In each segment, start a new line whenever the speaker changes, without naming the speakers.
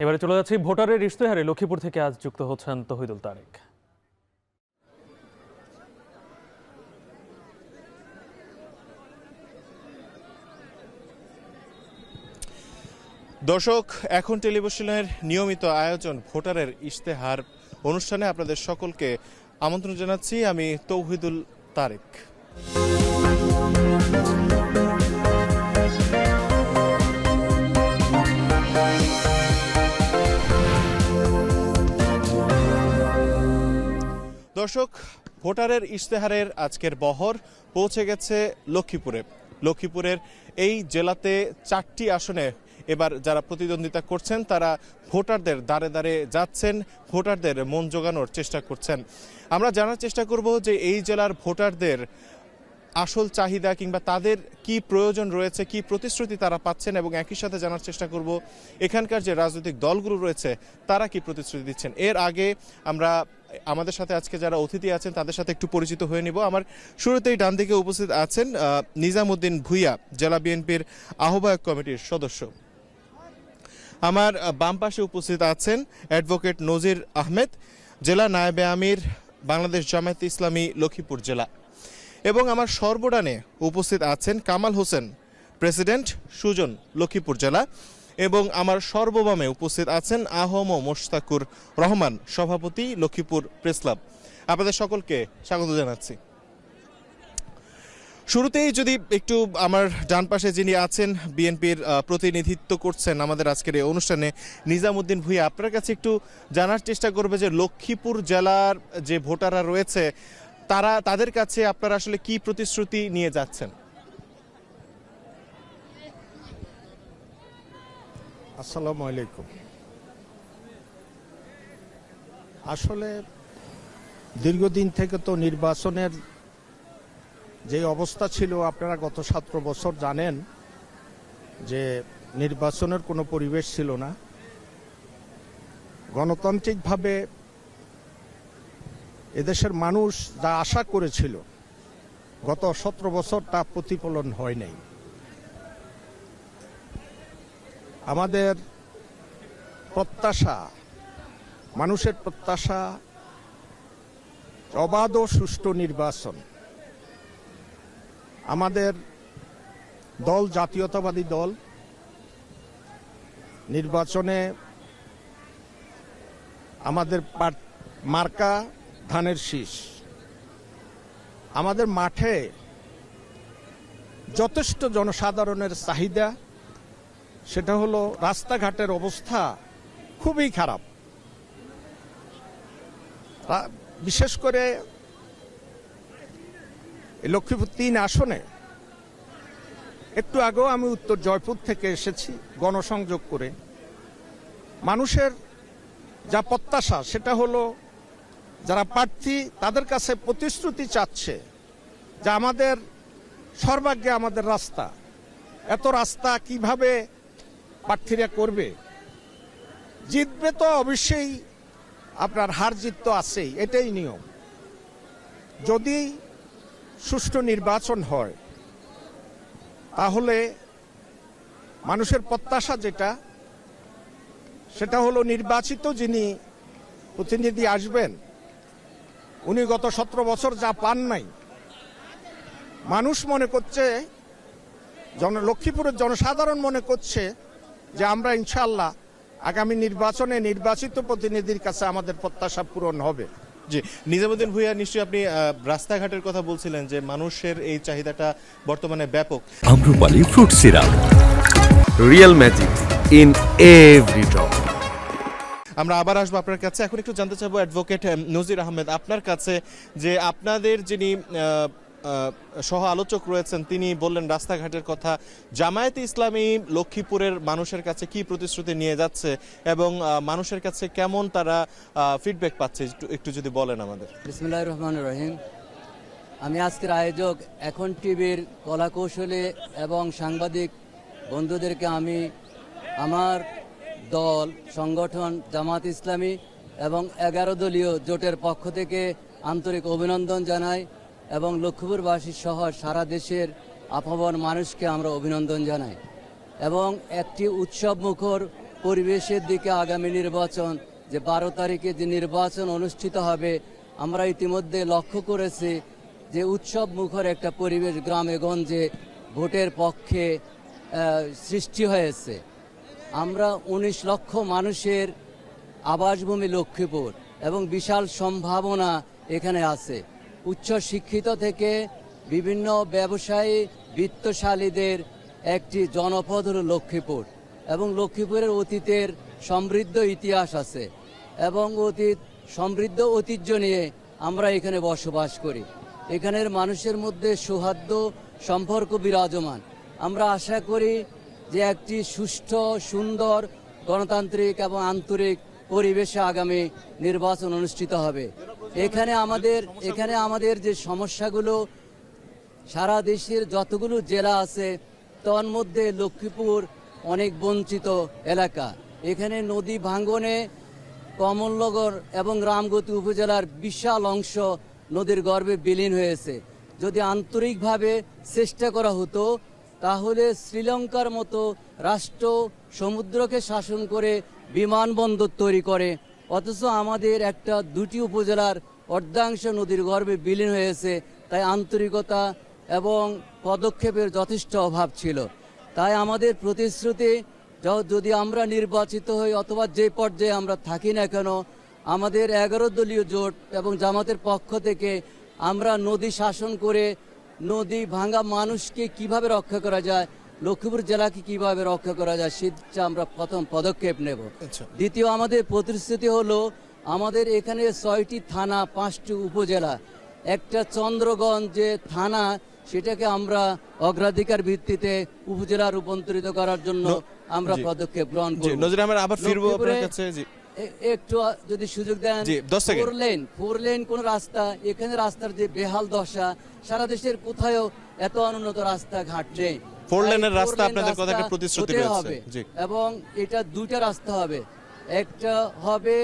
এবারে চলে যাচ্ছি ভোটারের ইশতেহারে। লক্ষ্মীপুর থেকে আজ যুক্ত হচ্ছেন তৌহিদুল তারেক।
দর্শক, এখন টেলিভিশনের নিয়মিত আয়োজন ভোটারের ইশতেহার অনুষ্ঠানে আপনাদের সকলকে আমন্ত্রণ জানাচ্ছি। আমি তৌহিদুল তারেক। দর্শক, ভোটারের ইশতেহারের আজকের বহর পৌঁছে গেছে লক্ষ্মীপুরের এই জেলাতে 4টি আসনে এবার যারা প্রতিদ্বন্দ্বিতা করছেন তারা ভোটারদের দ্বারে দ্বারে যাচ্ছেন, ভোটারদের মন জোগানোর চেষ্টা করছেন। আমরা জানার চেষ্টা করব যে এই জেলার ভোটারদের আসল চাহিদা কিংবা তাদের কি প্রয়োজন রয়েছে, কি প্রতিশ্রুতি তারা পাচ্ছেন, এবং একই সাথে জানার চেষ্টা করব এখানকার যে রাজনৈতিক দলগুলো রয়েছে তারা কি প্রতিশ্রুতি দিচ্ছেন। এর আগে আমরা আমাদের সাথে আজকে যারা অতিথি আছেন তাদের সাথে একটু পরিচিত হয়ে নিব। আমার শুরুতেই ডান দিকে উপস্থিত আছেন নিজামুদ্দিন ভুইয়া, জেলা বিএনপির আহ্বায়ক কমিটির সদস্য। আমার বাম পাশে উপস্থিত আছেন অ্যাডভোকেট নজির আহমেদ, জেলা নায়েবে আমির, বাংলাদেশ জামায়াতে ইসলামী লক্ষ্মীপুর জেলা। এবং আমার সর্বডানে উপস্থিত আছেন কামাল হোসেন, প্রেসিডেন্ট সুজন লক্ষ্মীপুর জেলা। এবং আমার সর্ববামে উপস্থিত আছেন আহম মোশতাকুর রহমান, সভাপতি লক্ষ্মীপুর প্রেস ক্লাব। আপনাদের সকলকে স্বাগত জানাচ্ছি। শুরুতেই যদি একটু আমার ডান পাশে যিনি আছেন বিএনপির প্রতিনিধিত্ব করছেন আমাদের আজকের এই অনুষ্ঠানে, নিজামুদ্দিন ভুইয়া, আপনার কাছে একটু জানার চেষ্টা করবে যে লক্ষ্মীপুর জেলার যে ভোটাররা রয়েছে তাদের কাছে আপনারা আসলে কি প্রতিশ্রুতি নিয়ে যাচ্ছেন?
আসসালামু আলাইকুম। আসলে দীর্ঘদিন থেকে তো নির্বাচনের যে অবস্থা ছিল, আপনারা গত 17 বছর জানেন যে নির্বাচনের কোনো পরিবেশ ছিল না। গণতান্ত্রিকভাবে এদেশের মানুষ যা আশা করেছিল গত 17 বছর তা প্রতিফলন হয় নাই। আমাদের প্রত্যাশা, মানুষের প্রত্যাশা অবাধ ও সুষ্ঠু নির্বাচন। আমাদের দল জাতীয়তাবাদী দল, নির্বাচনে আমাদের মার্কা ধানের শীষ। আমাদের মাঠে যথেষ্ট জনসাধারণের চাহিদা, সেটা হলো রাস্তাঘাটের অবস্থা খুবই খারাপ। বিশেষ করে লক্ষ্মীপুর 3 আসনে, একটু আগেও আমি উত্তর জয়পুর থেকে এসেছি গণসংযোগ করে। মানুষের যা প্রত্যাশা সেটা হলো যারা প্রার্থী তাদের কাছে প্রতিশ্রুতি চাচ্ছে যে আমাদের সর্বাগ্রে আমাদের রাস্তা, এত রাস্তা কিভাবে প্রার্থীরা করবে। জিতবে তো অবশ্যই, আপনার হার জিত তো আছেই, এটাই নিয়ম। যদি সুষ্ঠু নির্বাচন হয় তাহলে মানুষের প্রত্যাশা যেটা, সেটা হলো নির্বাচিত যিনি প্রতিনিধি আসবেন উনি গত 17 বছর যা পান নাই। মানুষ মনে করছে, লক্ষ্মীপুরের জনসাধারণ মনে করছে যে আমরা ইনশাআল্লাহ আগামী নির্বাচনে নির্বাচিত প্রতিনিধির কাছে আমাদের প্রত্যাশা পূরণ হবে।
জি, নিজামুদ্দিন ভুইয়া, নিশ্চয়ই আপনি রাস্তাঘাটের কথা বলছিলেন যে মানুষের এই চাহিদাটা বর্তমানে ব্যাপক।
Amrapali fruit syrup, real magic in every drop.
আমরা আবার আসবো আপনার কাছে। এখন একটু জানতে চাইবো অ্যাডভোকেট নজির আহমেদ, আপনার কাছে যে আপনাদের যিনি সহ আলোচক রয়েছেন তিনি বললেন রাস্তাঘাটের কথা, জামায়াতে ইসলামী লক্ষ্মীপুরের মানুষের কাছে কি প্রতিশ্রুতি নিয়ে যাচ্ছে এবং মানুষের কাছে কেমন তারা ফিডব্যাক পাচ্ছে একটু যদি বলেন আমাদের।
বিসমিল্লাহির রহমানির রহিম। আমি আজকের আয়োজক এখন টিভির কলাকৌশলী এবং সাংবাদিক বন্ধুদেরকে আমি আমার দল সংগঠন জামায়াতে ইসলামী এবং 11 দলীয় জোটের পক্ষ থেকে আন্তরিক অভিনন্দন জানাই এবং লক্ষ্মীপুরবাসী সহ সারা দেশের আপামর মানুষকে আমরা অভিনন্দন জানাই। এবং একটি উৎসব মুখর পরিবেশের দিকে আগামী নির্বাচন যে 12 তারিখে যে নির্বাচন অনুষ্ঠিত হবে, আমরা ইতিমধ্যে লক্ষ্য করেছি যে উৎসব মুখর একটা পরিবেশ গ্রামে গঞ্জে ভোটের পক্ষে সৃষ্টি হয়েছে। আমরা 19 লক্ষ মানুষের আবাসভূমি লক্ষ্মীপুর এবং বিশাল সম্ভাবনা এখানে আছে। উচ্চ শিক্ষিত থেকে বিভিন্ন ব্যবসায়ী বিত্তশালীদের একটি জনপদ হল লক্ষ্মীপুর, এবং লক্ষ্মীপুরের অতীতের সমৃদ্ধ ইতিহাস আছে এবং সমৃদ্ধ ঐতিহ্য নিয়ে আমরা এখানে বসবাস করি। এখানের মানুষের মধ্যে সৌহার্দ্য সম্পর্ক বিরাজমান। আমরা আশা করি যে একটি সুষ্ঠু, সুন্দর, গণতান্ত্রিক এবং আন্তরিক পরিবেশে আগামী নির্বাচন অনুষ্ঠিত হবে। এখানে আমাদের যে সমস্যাগুলো, সারা দেশের যতগুলো জেলা আছে তার মধ্যে লক্ষ্মীপুর অনেক বঞ্চিত এলাকা। এখানে নদী ভাঙ্গনে কমলনগর এবং রামগতি উপজেলার বিশাল অংশ নদীর গর্ভে বিলীন হয়েছে। যদি আন্তরিকভাবে চেষ্টা করা হতো তাহলে শ্রীলঙ্কার মতো রাষ্ট্র সমুদ্রকে শাসন করে বিমানবন্দর তৈরি করে, অথচ আমাদের দুটি উপজেলার অর্ধাংশ নদীর গর্ভে বিলীন হয়েছে। তাই আন্তরিকতা এবং পদক্ষেপের যথেষ্ট অভাব ছিল। তাই আমাদের প্রতিশ্রুতি, যদি আমরা নির্বাচিত হই অথবা যে পর্যায়ে আমরা থাকি না কেন, আমাদের 11 দলীয় জোট এবং জামাতের পক্ষ থেকে আমরা নদী শাসন করে নদী ভাঙা মানুষকে কিভাবে রক্ষা করা যায়, লক্ষ্মীপুর জেলাকে কিভাবে রক্ষা করা যায়, সেটা আমরা প্রথম পদক্ষেপ নেব। দ্বিতীয় আমাদের প্রতিশ্রুতি হলো, আমাদের এখানে 6টি থানা, 5টি উপজেলা, একটা চন্দ্রগঞ্জ যে থানা, সেটাকে আমরা অগ্রাধিকার ভিত্তিতে উপজেলা রূপান্তরিত করার জন্য আমরা পদক্ষেপ গ্রহণ করব।
নজরুল আহমেদ, আবার ফিরবো আপনার কাছে। জি,
একটু যদি সুযোগ দেন। 4 লেন কোন রাস্তা, এখানে রাস্তার যে বেহাল দশা, সারা দেশের কোথাও এত অনুন্নত রাস্তাঘাট নেই।
4 লেনের রাস্তা আপনাদের কথা একটা প্রতিশ্রুতি রয়েছে। জি,
এবং এটা 2টা রাস্তা হবে। একটা হবে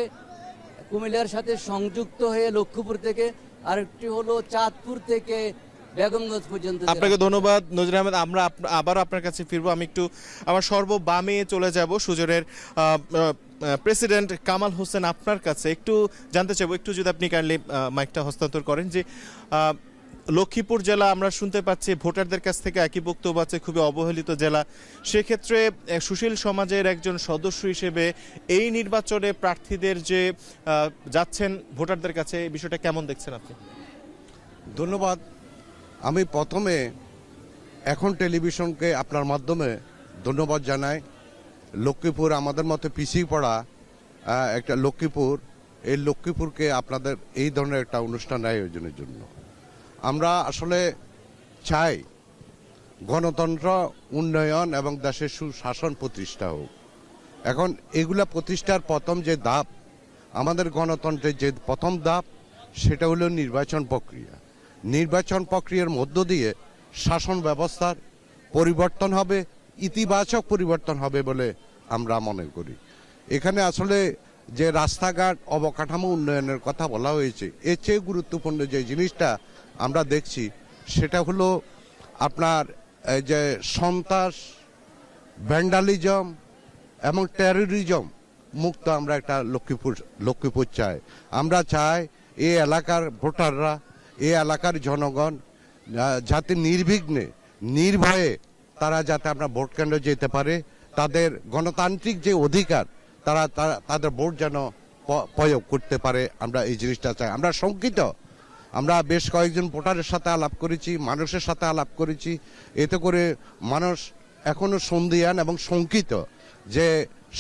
কুমিল্লার সাথে সংযুক্ত হয়ে লক্ষ্মীপুর থেকে, আরেকটি হলো চাঁদপুর থেকে বেগমগঞ্জ পর্যন্ত।
আপনাকে ধন্যবাদ নজরুল আহমেদ। আমরা আবার আপনার কাছে ফিরবো। আমি একটু আমার সর্ববামে চলে যাব, সুজনের প্রেসিডেন্ট কামাল হোসেন, আপনার কাছে একটু জানতে চাইবো, একটু যদি আপনি কাইন্ডলি মাইকটা হস্তান্তর করেন, যে লক্ষ্মীপুর জেলা আমরা শুনতে পাচ্ছি ভোটারদের কাছ থেকে একই বক্তব্য আছে, খুবই অবহেলিত জেলা। সেক্ষেত্রে সুশীল সমাজের একজন সদস্য হিসেবে এই নির্বাচনে প্রার্থীদের যে যাচ্ছেন ভোটারদের কাছে, এই বিষয়টা কেমন দেখছেন আপনি?
ধন্যবাদ। আমি প্রথমে এখন টেলিভিশনকে আপনার মাধ্যমে ধন্যবাদ জানাই। লক্ষ্মীপুর আমাদের মতো পিছিয়ে পড়া একটা লক্ষ্মীপুর, এই লক্ষ্মীপুরকে আপনাদের এই ধরনের একটা অনুষ্ঠান আয়োজনের জন্য আমরা আসলে চাই গণতন্ত্র উন্নয়ন এবং দেশের সুশাসন প্রতিষ্ঠা হোক। এখন এগুলা প্রতিষ্ঠার প্রথম যে ধাপ, আমাদের গণতন্ত্রের যে প্রথম ধাপ, সেটা হলো নির্বাচন প্রক্রিয়া। নির্বাচন প্রক্রিয়ার মধ্য দিয়ে শাসন ব্যবস্থার পরিবর্তন হবে, ইতিবাচক পরিবর্তন হবে বলে আমরা মনে করি। এখানে আসলে যে রাস্তাঘাট অবকাঠামো উন্নয়নের কথা বলা হয়েছে, এর চেয়ে গুরুত্বপূর্ণ যে জিনিসটা আমরা দেখছি সেটা হলো আপনার যে সন্ত্রাস, ভ্যান্ডালিজম এবং টেরোরিজম মুক্ত আমরা একটা লক্ষ্মীপুর চাই। আমরা চাই এই এলাকার ভোটাররা, এই এলাকার জনগণ যাতে নির্বিঘ্নে, নির্ভয়ে তারা যাতে আমরা ভোট কেন্দ্রে যেতে পারে, তাদের গণতান্ত্রিক যে অধিকার তারা তাদের ভোট যেন প্রয়োগ করতে পারে, আমরা এই জিনিসটা চাই। আমরা শঙ্কিত, আমরা বেশ কয়েকজন ভোটারের সাথে আলাপ করেছি, মানুষের সাথে আলাপ করেছি, এতে করে মানুষ এখনো সন্দিহান এবং শঙ্কিত যে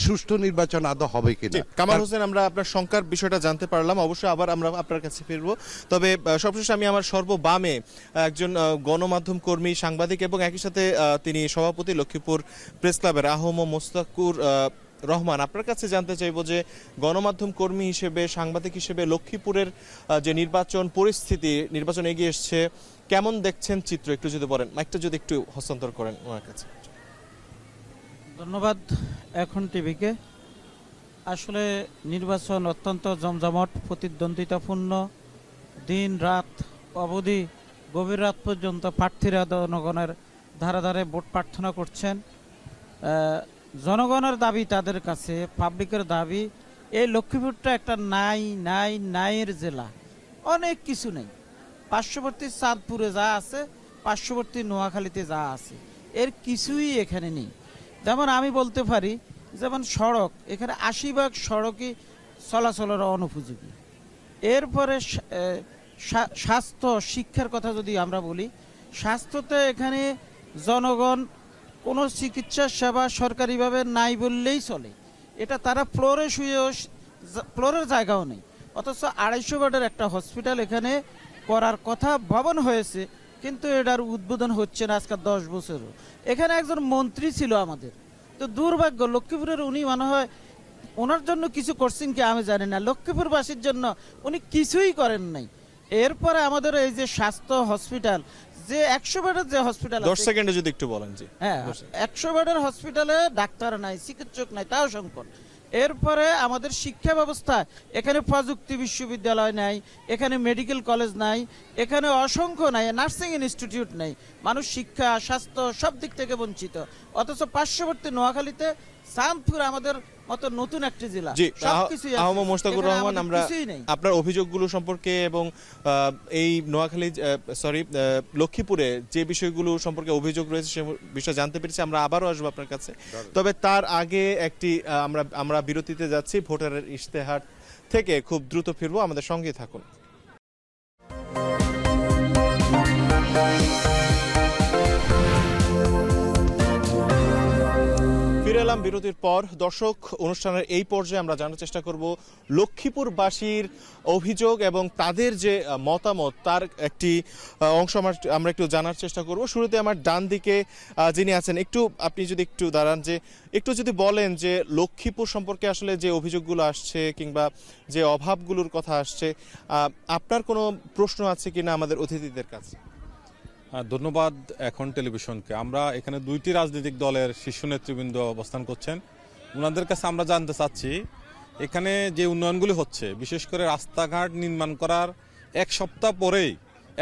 সুষ্ঠু নির্বাচন আদৌ হবে কিনা।
কামাল হোসেন, আমরা আপনার শঙ্কার বিষয়টা জানতে পারলাম, অবশ্যই আবার আমরা আপনার কাছে ফিরবো। তবে সবশেষে আমি আমার সর্ববামে একজন গণমাধ্যম কর্মী, সাংবাদিক এবং একই সাথে তিনি সভাপতি লক্ষ্মীপুর প্রেস ক্লাবের আহম মোস্তাকুর রহমান, আপনার কাছে জানতে চাইবো যে গণমাধ্যম কর্মী হিসেবে, সাংবাদিক হিসেবে লক্ষ্মীপুরের যে নির্বাচন পরিস্থিতি, নির্বাচন এগিয়ে এসছে, কেমন দেখছেন চিত্র, একটু যদি বলেন। মাইকটা যদি একটু হস্তান্তর করেন ওনার কাছে।
ধন্যবাদ এখন টিভিকে। আসলে নির্বাচন অত্যন্ত জমজমাট, প্রতিদ্বন্দ্বিতাপূর্ণ, দিন রাত অবধি গভীর রাত পর্যন্ত প্রার্থীরা জনগণের ধারে ধারে ভোট প্রার্থনা করছেন। জনগণের দাবি তাদের কাছে, পাবলিকের দাবি, এই লক্ষ্মীপুরটা একটা নাইয়ের জেলা, অনেক কিছু নেই। পার্শ্ববর্তী চাঁদপুরে যা আছে, পার্শ্ববর্তী নোয়াখালীতে যা আছে, এর কিছুই এখানে নেই। যেমন আমি বলতে পারি, যেমন সড়ক, এখানে ৮০% সড়কই চলাচলের অনুপযোগী। এরপরে স্বাস্থ্য শিক্ষার কথা যদি আমরা বলি, স্বাস্থ্যতে এখানে জনগণ কোনো চিকিৎসা সেবা সরকারিভাবে নাই বললেই চলে। এটা তারা ফ্লোরে শুয়েও, ফ্লোরের জায়গাও নেই। অথচ ২৫০ বেডের একটা হসপিটাল এখানে করার কথা, ভবন হয়েছে, কিন্তু এটার উদ্বোধন হচ্ছে না আজকে ১০ বছরও। এখানে একজন মন্ত্রী ছিল আমাদের, তো দুর্ভাগ্য লক্ষ্মীপুরের উনি মনে হয় ওনার জন্য কিছু করছেন কি আমি জানি না, লক্ষ্মীপুরবাসীর জন্য উনি কিছুই করেন নাই। এরপরে আমাদের এই যে স্বাস্থ্য হসপিটাল, যে ১০০ বেডের যে হসপিটাল,
10 সেকেন্ডে যদি একটু বলেন। জি
হ্যাঁ, ১০০ বেডের হসপিটালে ডাক্তার নাই, চিকিৎসক নাই, তাও সংকট। এরপরে আমাদের শিক্ষা ব্যবস্থা, এখানে প্রযুক্তি বিশ্ববিদ্যালয় নাই, এখানে মেডিকেল কলেজ নাই, এখানে অসংখ্য নাই, নার্সিং ইনস্টিটিউট নাই। মানুষ শিক্ষা, স্বাস্থ্য সব দিক থেকে বঞ্চিত। অথচ পার্শ্ববর্তী নোয়াখালীতে চাঁদপুর আমাদের মতো নতুন একটি জেলা,
জি,
সবকিছুই আছে।
আহমদ মোশতাকুর
এখানে
রহমান,
আমাদের
আমরা
কিছুই নেই।
আপনার অভিযোগগুলো সম্পর্কে এবং এই নোয়াখালী লক্ষ্মীপুরে যে বিষয়গুলো সম্পর্কে অভিযোগ রয়েছে সে বিষয় জানতে পেরেছি। আমরা আবারও আসবো আপনার কাছে, তবে তার আগে একটি আমরা বিরতিতে যাচ্ছি। ভোটারের ইশতেহার থেকে খুব দ্রুত ফিরবো, আমাদের সঙ্গেই থাকুন। ফিরে এলাম বিরতির পর। দর্শক, অনুষ্ঠানের এই পর্যায়ে আমরা জানার চেষ্টা করব লক্ষ্মীপুরবাসীর অভিযোগ এবং তাদের যে মতামত, তার একটি অংশ আমরা একটু জানার চেষ্টা করব। শুরুতে আমার ডান দিকে যিনি আছেন, একটু আপনি যদি একটু দাঁড়ান, যে একটু যদি বলেন যে লক্ষ্মীপুর সম্পর্কে আসলে যে অভিযোগগুলো আসছে কিংবা যে অভাবগুলোর কথা আসছে, আপনার কোনো প্রশ্ন আছে কিনা আমাদের অতিথিদের কাছে?
ধন্যবাদ এখন টেলিভিশনকে। আমরা এখানে 2টি রাজনৈতিক দলের শীর্ষ নেতৃবৃন্দ অবস্থান করছেন, ওনাদের কাছে আমরা জানতে চাচ্ছি এখানে যে উন্নয়নগুলি হচ্ছে, বিশেষ করে রাস্তাঘাট নির্মাণ করার 1 সপ্তাহ পরেই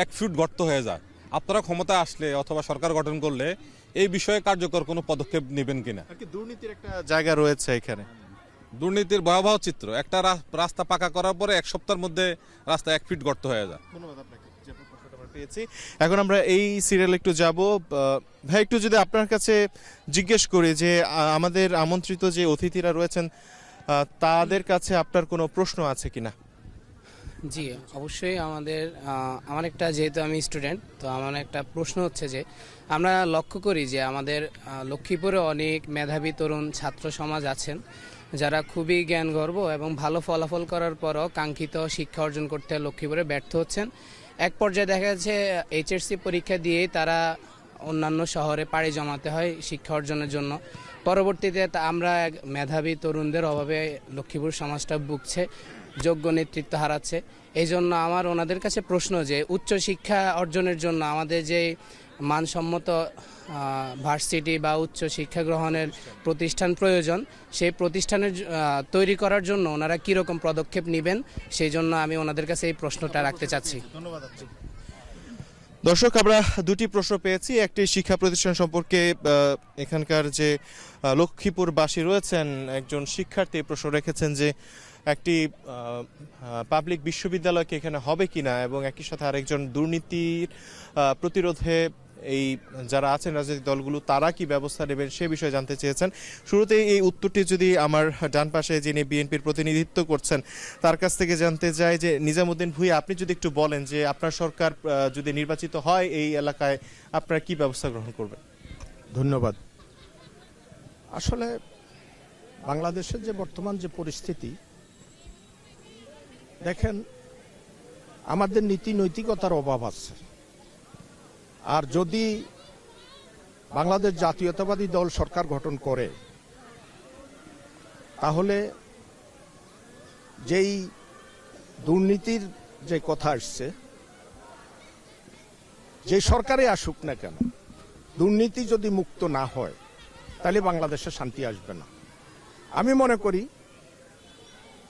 1 ফিট গর্ত হয়ে যায়। আপনারা ক্ষমতায় আসলে অথবা সরকার গঠন করলে এই বিষয়ে কার্যকর কোনো পদক্ষেপ নেবেন কিনা?
দুর্নীতির একটা জায়গা রয়েছে এখানে,
দুর্নীতির ভয়াবহ চিত্র। একটা রাস্তা পাকা করার পরে 1 সপ্তাহের মধ্যে রাস্তা 1 ফিট গর্ত হয়ে যায়।
ধন্যবাদ আপনাকে। পেয়েছি। এখন আমরা এই সিরিয়ালে একটু যাব। ভাই, একটু যদি আপনার কাছে জিজ্ঞেস করি যে আমাদের আমন্ত্রিত যে অতিথিরা রয়েছেন তাদের কাছে আপনার কোনো প্রশ্ন আছে কিনা?
জি, অবশ্যই। আমার একটা, যেহেতু আমি স্টুডেন্ট, তো আমার একটা প্রশ্ন হচ্ছে যে আমরা লক্ষ্য করি যে আমাদের লক্ষ্মীপুরে অনেক মেধাবী তরুণ ছাত্র সমাজ আছেন যারা খুবই জ্ঞানগর্ভ এবং ভালো ফলাফল করার পরও কাঙ্ক্ষিত শিক্ষা অর্জন করতে লক্ষ্মীপুরে ব্যর্থ হচ্ছেন। এক পর্যায়ে দেখা যাচ্ছে এইচএসসি পরীক্ষা দিয়েই তারা অন্যান্য শহরে পাড়ি জমাতে হয় শিক্ষা অর্জনের জন্য। পরবর্তীতে আমরা মেধাবী তরুণদের অভাবে লক্ষ্মীপুর সমাজটা ভুগছে, যোগ্য নেতৃত্ব হারাচ্ছে। এই জন্য আমার ওনাদের কাছে প্রশ্ন যে উচ্চশিক্ষা অর্জনের জন্য আমাদের যে মানসম্মত ভার্সিটি বা উচ্চ শিক্ষা গ্রহণের প্রতিষ্ঠান প্রয়োজন, সেই প্রতিষ্ঠানের তৈরি করার জন্য ওনারা কীরকম পদক্ষেপ নেবেন, সেই জন্য আমি ওনাদের কাছে এই প্রশ্নটা রাখতে চাচ্ছি।
ধন্যবাদ। দর্শক, আমরা 2টি প্রশ্ন পেয়েছি। একটি শিক্ষা প্রতিষ্ঠান সম্পর্কে, এখানকার যে লক্ষ্মীপুরবাসী রয়েছেন, একজন শিক্ষার্থী প্রশ্ন রেখেছেন যে একটি পাবলিক বিশ্ববিদ্যালয় এখানে হবে কিনা, এবং একই সাথে আরেকজন দুর্নীতির প্রতিরোধে এই যারা আছেন রাজনৈতিক দলগুলো তারা কি ব্যবস্থা নেবেন সে বিষয়ে জানতে চেয়েছেন। শুরুতে এই উত্তরটি যদি আমার ডান পাশে যিনি বিএনপির প্রতিনিধিত্ব করছেন তার কাছ থেকে জানতে চাই যে নিজামুদ্দিন ভূঁইয়া, আপনি যদি একটু বলেন যে আপনার সরকার যদি নির্বাচিত হয় এই এলাকায় আপনারা কি ব্যবস্থা গ্রহণ করবেন?
ধন্যবাদ। আসলে বাংলাদেশের যে বর্তমান যে পরিস্থিতি, দেখেন আমাদের নীতি নৈতিকতার অভাব আছে। আর যদি বাংলাদেশ জাতীয়তাবাদী দল সরকার গঠন করে, তাহলে যেই দুর্নীতির যে কথা আসছে, যে সরকারে আসুক না কেন, দুর্নীতি যদি মুক্ত না হয় তাহলে বাংলাদেশে শান্তি আসবে না। আমি মনে করি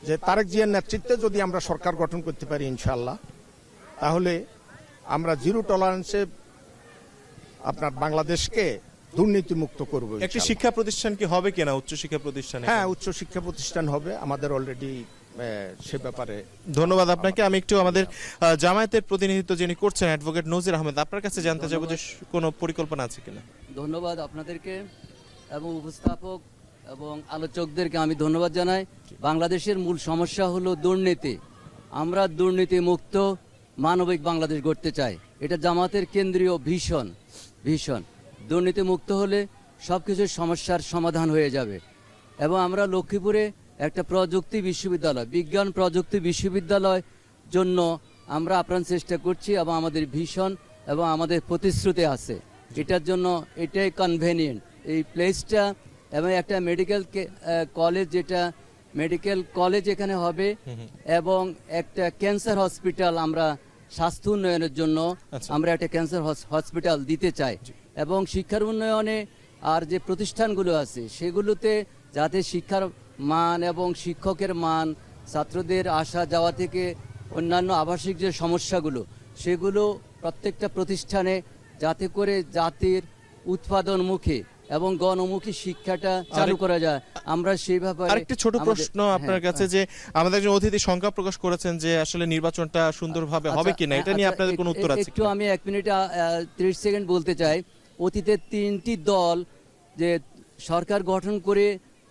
যে তারেক জিয়ার নেতৃত্বে যদি আমরা সরকার গঠন করতে পারি ইনশাআল্লাহ, তাহলে আমরা জিরো টলারেন্সে আপনার বাংলাদেশকে দুর্নীতিমুক্ত করব
একটি
ইনশাআল্লাহ।
শিক্ষা প্রতিষ্ঠান কি হবে কিনা, উচ্চশিক্ষা প্রতিষ্ঠান?
হ্যাঁ, উচ্চ শিক্ষা প্রতিষ্ঠান হবে আমাদের অলরেডি সে ব্যাপারে।
ধন্যবাদ আপনাকে। আমি একটু আমাদের জামায়াতের প্রতিনিধিত্ব যিনি করছেন অ্যাডভোকেট নজির আহমেদ, আপনার কাছে জানতে চাইবো যে কোনো পরিকল্পনা আছে কিনা।
ধন্যবাদ আপনাদেরকে এবং উপস্থাপক এবং আলোচকদেরকে আমি ধন্যবাদ জানাই। বাংলাদেশের মূল সমস্যা হলো দুর্নীতি। আমরা দুর্নীতি মুক্ত মানবিক বাংলাদেশ গড়তে চাই, এটা জামাতের কেন্দ্রীয় ভীষণ। দুর্নীতি মুক্ত হলে সব কিছুর সমস্যার সমাধান হয়ে যাবে। এবং আমরা লক্ষ্মীপুরে একটা প্রযুক্তি বিশ্ববিদ্যালয়, বিজ্ঞান প্রযুক্তি বিশ্ববিদ্যালয় জন্য আমরা আপ্রাণ চেষ্টা করছি এবং আমাদের ভীষণ এবং আমাদের প্রতিশ্রুতি আছে। এটার জন্য এটাই কনভেনিয়েন্ট এই প্লেসটা, এবং একটা মেডিকেল কলেজ, যেটা মেডিকেল কলেজ এখানে হবে, এবং একটা ক্যান্সার হসপিটাল আমরা স্বাস্থ্য উন্নয়নের জন্য আমরা একটা ক্যান্সার হসপিটাল দিতে চাই। এবং শিক্ষার উন্নয়নে আর যে প্রতিষ্ঠানগুলো আছে সেগুলোতে যাতে শিক্ষার মান এবং শিক্ষকের মান, ছাত্রদের আসা যাওয়া থেকে অন্যান্য আবাসিক যে সমস্যাগুলো সেগুলো প্রত্যেকটা প্রতিষ্ঠানে যাতে করে জাতির উৎপাদনমুখী এবং গণমুখী শিক্ষাটা চালু করা যায়, আমরা সেই ব্যাপারে।
আরেকটি ছোট প্রশ্ন আপনার কাছে, যে আমাদের একজন অতিথি শঙ্কা প্রকাশ করেছেন যে আসলে নির্বাচনটা সুন্দরভাবে হবে কিনা, এটা নিয়ে আপনাদের কোনো উত্তর আছে?
একটু আমি 1 মিনিট 30 সেকেন্ড বলতে চাই। অতীতে 3টি দল যে সরকার গঠন করে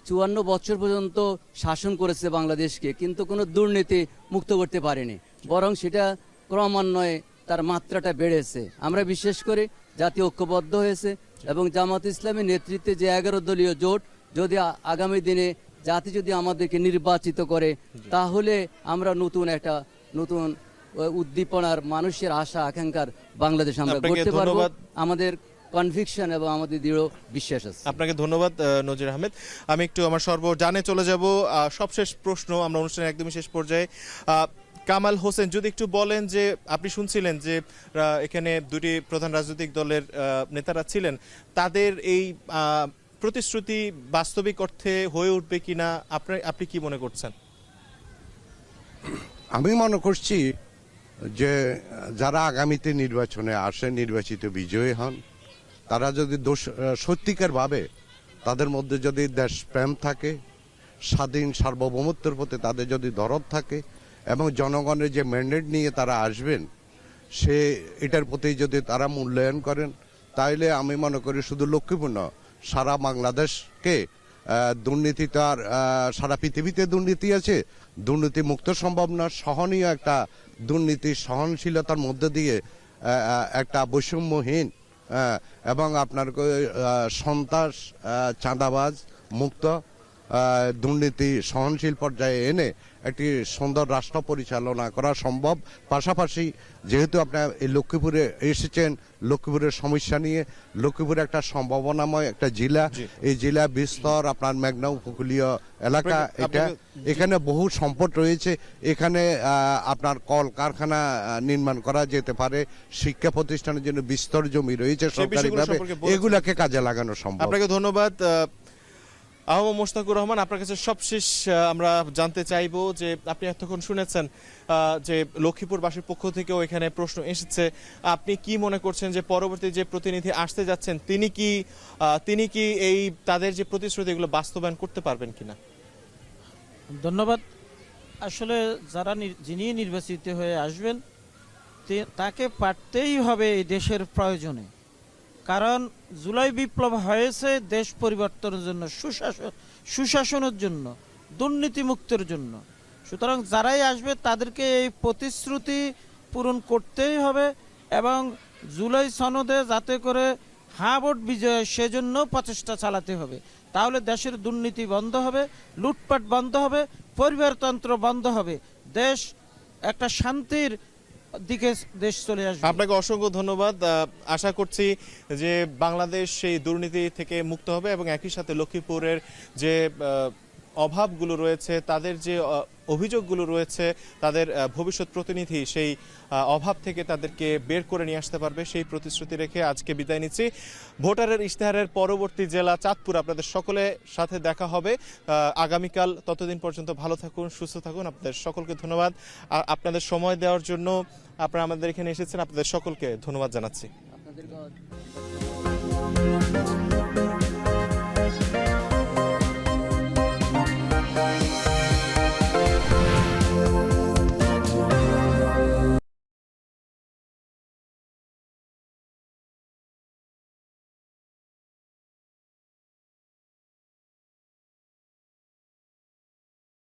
54 বছর পর্যন্ত শাসন করেছে বাংলাদেশকে, কিন্তু কোনো দুর্নীতি মুক্ত করতে পারেনি, বরং সেটা ক্রমান্বয়ে তার মাত্রাটা বেড়েছে। আমরা বিশেষ করে জাতীয় ঐক্যবদ্ধ হয়েছে এবং জামাত ইসলামের নেতৃত্বে যে 11 দলীয় জোট, যদি আগামী দিনে জাতি যদি আমাদেরকে নির্বাচিত করে, তাহলে আমরা নতুন উদ্দীপনার, মানুষের আশা আকাঙ্ক্ষার বাংলাদেশ আমরা গড়তে পারবো। আমাদের কনভিকশন এবং আমাদের দৃঢ় বিশ্বাস আছে।
আপনাকে ধন্যবাদ নজির আহমেদ। আমি একটু আমার সর্বজানে চলে যাব। সবশেষ প্রশ্ন, আমরা অনুষ্ঠানের একদমই শেষ পর্যায়ে। কামাল হোসেন, যদি একটু বলেন যে আপনি শুনছিলেন যে এখানে দুটি প্রধান রাজনৈতিক দলের নেতারা ছিলেন, তাদের এই প্রতিশ্রুতি বাস্তবিক অর্থে হয়ে উঠবে কিনা আপনি কি মনে করছেন?
আমি মনে করছি যে যারা আগামীতে নির্বাচনে আসে, নির্বাচিত বিজয়ী হন, তারা যদি সত্যিকারভাবে তাদের মধ্যে যদি দেশপ্রেম থাকে, স্বাধীন সার্বভৌমত্বের প্রতি তাদের যদি দরদ থাকে, এবং জনগণের যে ম্যান্ডেট নিয়ে তারা আসবেন এটার প্রতি যদি তারা মূল্যায়ন করেন, তাইলে আমি মনে করি শুধু লক্ষ্মীপুর না, সারা বাংলাদেশকে দুর্নীতি তো আর সারা পৃথিবীতে দুর্নীতি আছে, দুর্নীতি মুক্ত সম্ভব না। সহনীয় একটা দুর্নীতি সহনশীলতার মধ্যে দিয়ে একটা বৈষম্যহীন এবং আপনার সন্ত্রাস, চাঁদাবাজ মুক্ত দুর্নীতি সহনশীল পর্যায়ে এনে একটি সুন্দর রাষ্ট্র পরিচালনা করা সম্ভব। পাশাপাশি যেহেতু আপনার এই লক্ষ্মীপুরে এসেছেন, লক্ষ্মীপুরের সমস্যা নিয়ে, লক্ষ্মীপুরে একটা সম্ভাবনাময় একটা জেলা, এই জেলা বিস্তর আপনার মেঘনা উপকূলীয় এলাকা, এখানে বহু সম্পদ রয়েছে, এখানে আপনার কল কারখানা নির্মাণ করা যেতে পারে, শিক্ষা প্রতিষ্ঠানের জন্য বিস্তর জমি রয়েছে সরকারিভাবে, এগুলাকে কাজে লাগানো সম্ভব।
আপনাকে ধন্যবাদ। আহমদ মোশতাকুর রহমান, আপনার কাছে সবশেষ আমরা জানতে চাইবো যে আপনি এতক্ষণ শুনেছেন যে লক্ষ্মীপুরবাসীর পক্ষ থেকেও এখানে প্রশ্ন এসেছে, আপনি কি মনে করছেন যে পরবর্তী যে প্রতিনিধি আসতে যাচ্ছেন তিনি কি এই তাদের যে প্রতিশ্রুতি এগুলো বাস্তবায়ন করতে পারবেন কিনা?
ধন্যবাদ। আসলে যিনি নির্বাচিত হয়ে আসবেন তাকে পারতেই হবে এই দেশের প্রয়োজনে, কারণ জুলাই বিপ্লব হয়েছে দেশ পরিবর্তনের জন্য, সুশাসনের জন্য, দুর্নীতিমুক্তের জন্য। সুতরাং যারাই আসবে তাদেরকে এই প্রতিশ্রুতি পূরণ করতেই হবে এবং জুলাই সনদে যাতে করে হাঁ ভোট বিজয় সেজন্য প্রচেষ্টা চালাতে হবে। তাহলে দেশের দুর্নীতি বন্ধ হবে, লুটপাট বন্ধ হবে, পরিবারতন্ত্র বন্ধ হবে, দেশ একটা শান্তির দিকে দেশ চলে আসবে।
আপনাকে অসংখ্য ধন্যবাদ। আশা করছি যে বাংলাদেশ সেই দুর্নীতি থেকে মুক্ত হবে এবং একই সাথে লক্ষ্মীপুরের যে অভাবগুলো রয়েছে, তাদের যে অভিযোগগুলো রয়েছে, তাদের ভবিষ্যৎ প্রতিনিধি সেই অভাব থেকে তাদেরকে বের করে নিয়ে আসতে পারবে, সেই প্রতিশ্রুতি রেখে আজকে বিদায় নিচ্ছি। ভোটারের ইশতেহারের পরবর্তী জেলা চাঁদপুর, আপনাদের সকলের সাথে দেখা হবে আগামীকাল। ততদিন পর্যন্ত ভালো থাকুন, সুস্থ থাকুন। আপনাদের সকলকে ধন্যবাদ। আপনাদের সময় দেওয়ার জন্য আপনারা আমাদের এখানে এসেছেন, আপনাদের সকলকে ধন্যবাদ জানাচ্ছি।
আপনাদের